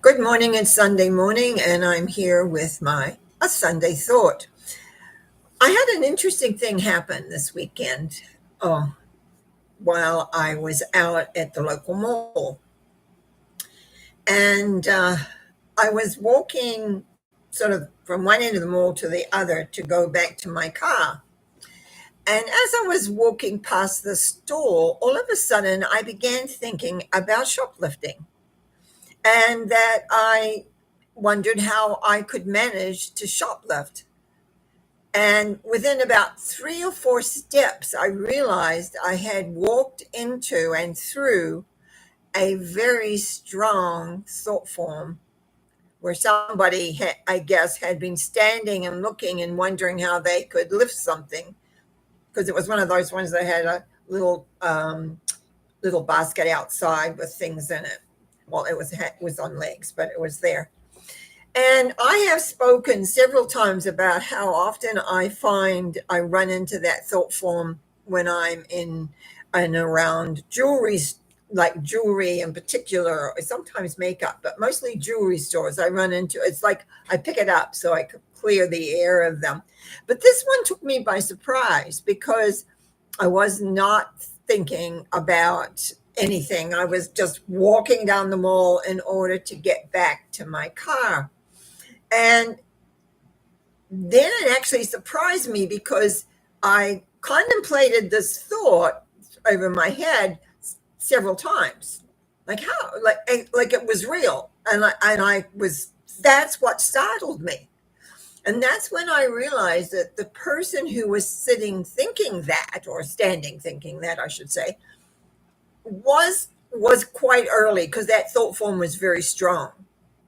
Good morning, it's Sunday morning, and I'm here with my a Sunday thought. I had an interesting thing happen this weekend uh, while I was out at the local mall. And I was walking sort of from one end of the mall to the other to go back to my car. And as I was walking past the store, all of a sudden I began thinking about shoplifting and that I wondered how I could manage to shoplift. And within about three or four steps, I realized I had walked into and through a very strong thought form where somebody, I guess, had been standing and looking and wondering how they could lift something because it was one of those ones that had a little basket outside with things in it. Well, it was on legs, but it was there. And I have spoken several times about how often I find I run into that thought form when I'm in and around jewelry, like jewelry in particular, or sometimes makeup, but mostly jewelry stores. I run into it's like I pick it up so I could clear the air of them. But this one took me by surprise because I was not thinking about anything. I was just walking down the mall in order to get back to my car. And then it actually surprised me because I contemplated this thought over my head several times. Like how like it was real. And I was that's what startled me. And that's when I realized that the person who was sitting thinking that, or standing thinking that, I should say, was quite early because that thought form was very strong.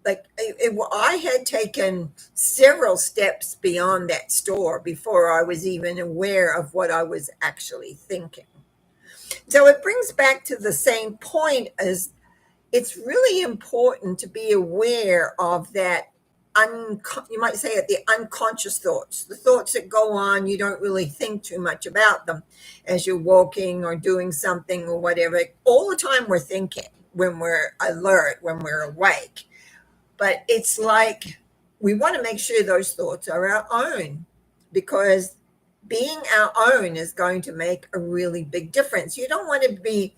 Like I had taken several steps beyond that store before I was even aware of what I was actually thinking. So it brings back to the same point as it's really important to be aware of that you might say it, the unconscious thoughts, the thoughts that go on, you don't really think too much about them as you're walking or doing something or whatever. All the time we're thinking when we're alert, when we're awake. But it's like we want to make sure those thoughts are our own because being our own is going to make a really big difference. You don't want to be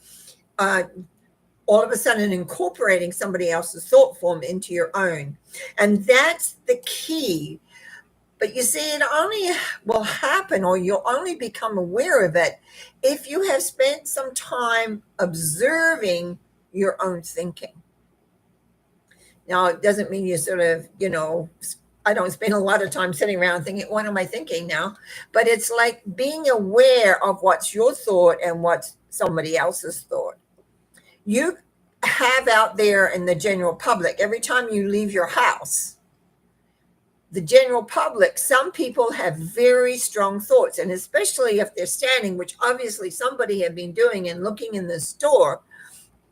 uh, all of a sudden incorporating somebody else's thought form into your own. And that's the key. But you see, it only will happen or you'll only become aware of it if you have spent some time observing your own thinking. Now, it doesn't mean you sort of, I don't spend a lot of time sitting around thinking, what am I thinking now? But it's like being aware of what's your thought and what's somebody else's thought. You have out there in the general public, every time you leave your house, the general public, some people have very strong thoughts, and especially if they're standing, which obviously somebody had been doing and looking in the store,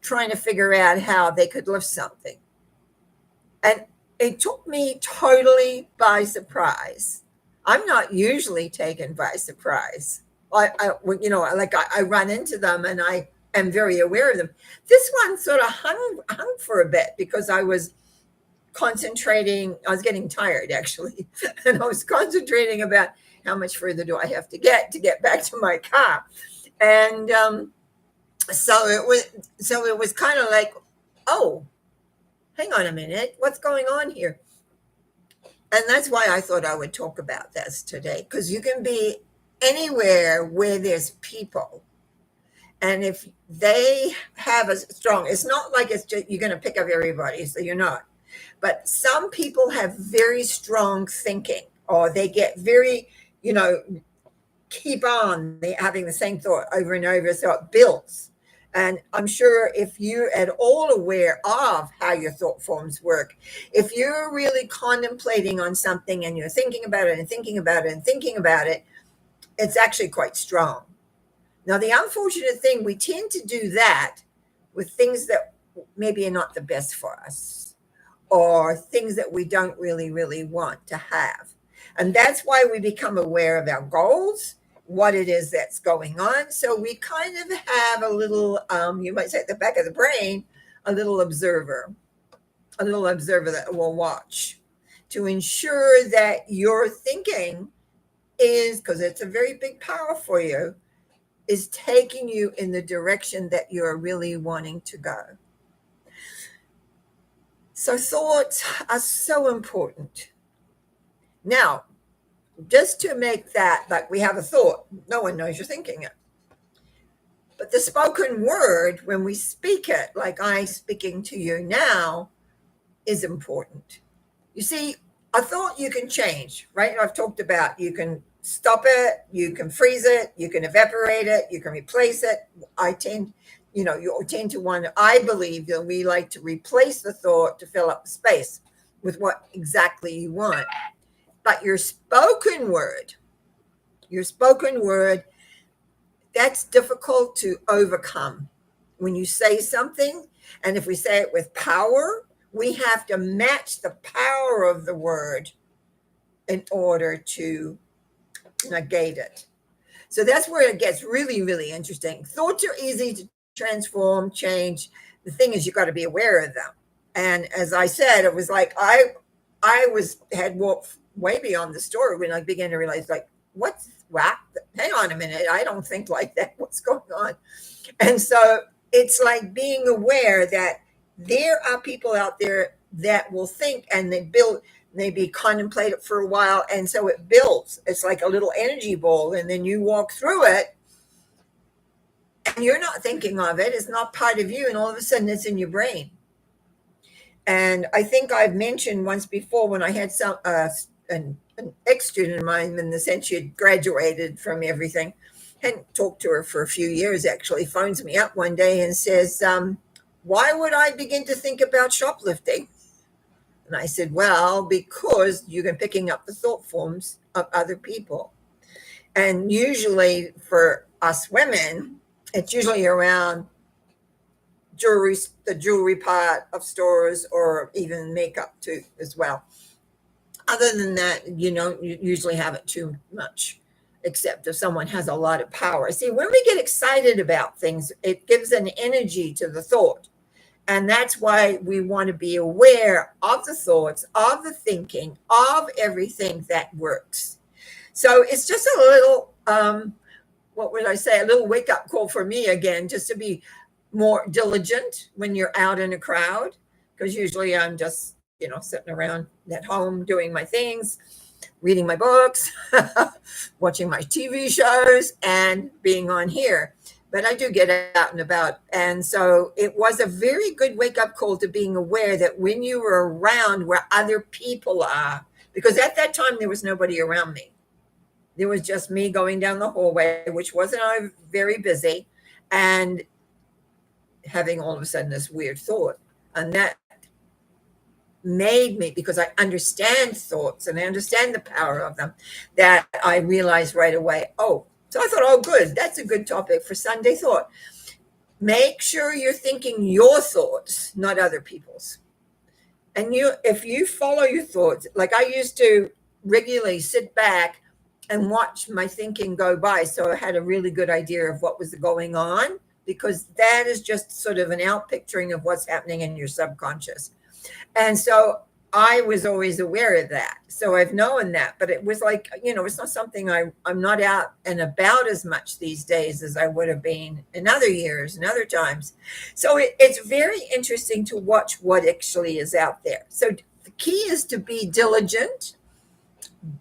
trying to figure out how they could lift something. And it took me totally by surprise. I'm not usually taken by surprise. I run into them and I am very aware of them. This one sort of hung for a bit because I was concentrating. I was getting tired actually, and I was concentrating about how much further do I have to get back to my car, and so it was kind of like, oh, hang on a minute, what's going on here? And that's why I thought I would talk about this today, because you can be anywhere where there's people. And if they have a strong, it's not like it's just you're going to pick up everybody, so you're not. But some people have very strong thinking, or they get very, you know, keep on having the same thought over and over, so it builds. And I'm sure if you're at all aware of how your thought forms work, if you're really contemplating on something and you're thinking about it and thinking about it and thinking about it, it's actually quite strong. Now, the unfortunate thing, we tend to do that with things that maybe are not the best for us or things that we don't really, really want to have. And that's why we become aware of our goals, what it is that's going on. So we kind of have a little, you might say at the back of the brain, a little observer. a little observer that will watch to ensure that your thinking is, because it's a very big power for you, is taking you in the direction that you're really wanting to go. So thoughts are so important. Now, just to make that, like we have a thought, no one knows you're thinking it. But the spoken word, when we speak it, like I speaking to you now, is important. You see, a thought you can change, right? I've talked about you can stop it, you can freeze it, you can evaporate it, you can replace it. You tend to want to, I believe that we like to replace the thought to fill up the space with what exactly you want. But your spoken word, that's difficult to overcome. When you say something, and if we say it with power, we have to match the power of the word in order to negate it. So that's where it gets really, really interesting. Thoughts are easy to transform, change. The thing is, you got to be aware of them. And as I said, it was like had walked way beyond the story when I began to realize, like, what's wow, hang on a minute, I don't think like that. What's going on? And so it's like being aware that there are people out there that will think, and they build, maybe contemplate it for a while, and so it builds. It's like a little energy ball, and then you walk through it and you're not thinking of it, it's not part of you, and all of a sudden it's in your brain. And I think I've mentioned once before, when I had an ex-student of mine, in the sense she had graduated from everything, hadn't talked to her for a few years actually, phones me up one day and says, why would I begin to think about shoplifting? And I said, well, because you've been picking up the thought forms of other people. And usually for us women, it's usually around jewelry, the jewelry part of stores, or even makeup too as well. Other than that, you usually have it too much, except if someone has a lot of power. See, when we get excited about things, it gives an energy to the thought. And that's why we want to be aware of the thoughts, of the thinking, of everything that works. So it's just a little, what would I say, a little wake-up call for me again, just to be more diligent when you're out in a crowd, because usually I'm just, sitting around at home doing my things, reading my books, watching my TV shows, and being on here. But I do get out and about. And so it was a very good wake-up call to being aware that when you were around where other people are, because at that time there was nobody around me. There was just me going down the hallway, which wasn't very busy, and having all of a sudden this weird thought. And that made me, because I understand thoughts and I understand the power of them, that I realized right away, so I thought, oh, good, that's a good topic for Sunday thought. Make sure you're thinking your thoughts, not other people's. And if you follow your thoughts, like I used to regularly sit back and watch my thinking go by, so I had a really good idea of what was going on, because that is just sort of an outpicturing of what's happening in your subconscious. And so I was always aware of that. So I've known that, but it was like, it's not something I'm not out and about as much these days as I would have been in other years and other times. So it's very interesting to watch what actually is out there. So the key is to be diligent,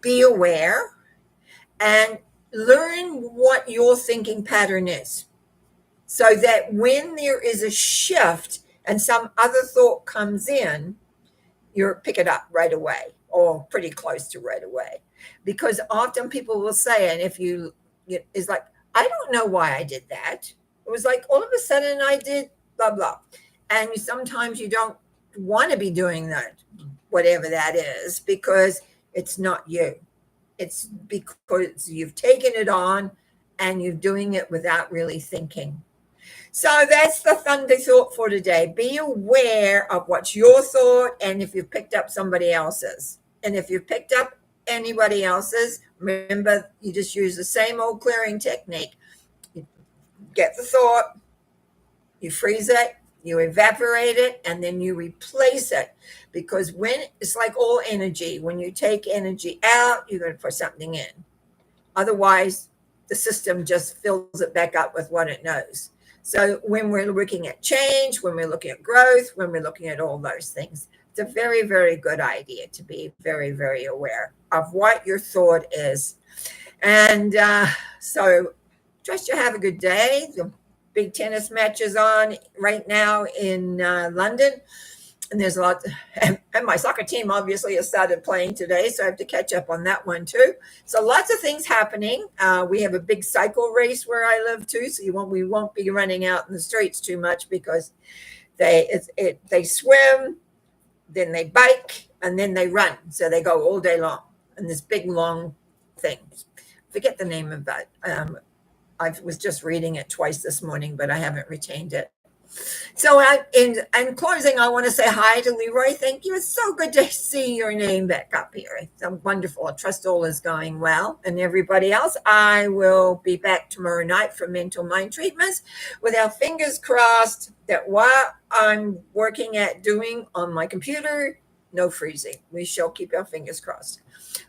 be aware, and learn what your thinking pattern is, so that when there is a shift and some other thought comes in, you pick it up right away, or pretty close to right away. Because often people will say, and it's like, I don't know why I did that. It was like all of a sudden I did blah, blah. And sometimes you don't want to be doing that, whatever that is, because it's not you. It's because you've taken it on and you're doing it without really thinking. So that's the Thunder thought for today. Be aware of what's your thought, and if you've picked up somebody else's. And if you've picked up anybody else's, remember, you just use the same old clearing technique. You get the thought, you freeze it, You evaporate it and then you replace it, because when it's like all energy, when you take energy out, you're going to put something in. Otherwise, the system just fills it back up with what it knows. So when we're looking at change, when we're looking at growth, when we're looking at all those things, it's a very, very good idea to be very, very aware of what your thought is. And so trust you have a good day. The big tennis match is on right now in London. And there's a lot, and my soccer team obviously has started playing today, so I have to catch up on that one too. So lots of things happening. We have a big cycle race where I live too, so we won't be running out in the streets too much, because they swim, then they bike, and then they run. So they go all day long in this big long thing. Forget the name of that. I was just reading it twice this morning, but I haven't retained it. So in closing, I want to say hi to Leroy. Thank you. It's so good to see your name back up here. It's wonderful. I trust all is going well. And everybody else, I will be back tomorrow night for mental mind treatments, with our fingers crossed that what I'm working at doing on my computer, no freezing. We shall keep our fingers crossed.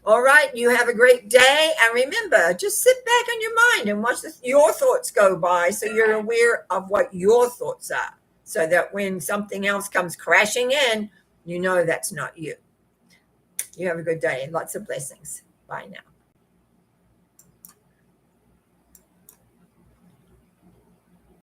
All right, you have a great day. And remember, just sit back in your mind and watch your thoughts go by, so you're aware of what your thoughts are, so that when something else comes crashing in, you know that's not you. You have a good day and lots of blessings. Bye now.